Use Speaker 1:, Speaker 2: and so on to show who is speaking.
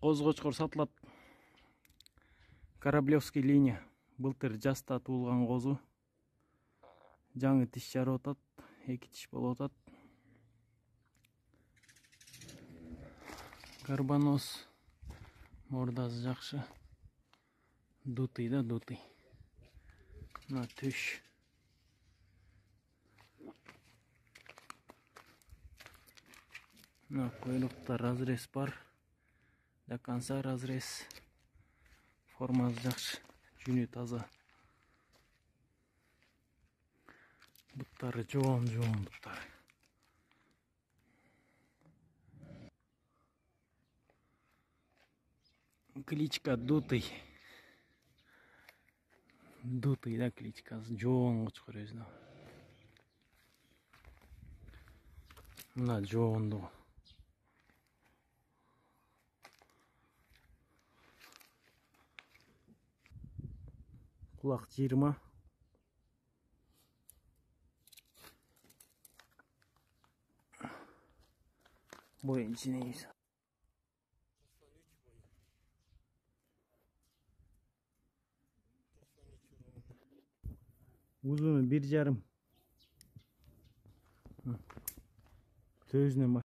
Speaker 1: Козгочкор сатылат. Кораблевский линия. Былтыр жазда туулган козу. Жаңы тиш жарып атат. 2 тиш болуп атат. Карбонос. Мордасы жакшы. Дутый да, дутый. Мына түш. Мына койлукта разрез бар. До конца разрез. Формасы жакшы. Жүнү таза. Буттары жоон буттары. Кличка Дутый. Дутый да кличкасы. Жоон кочкор өзүнө. Мына жоонду. Кулак 20. Boyun içine gir. Uzunu 1,5. Tözüne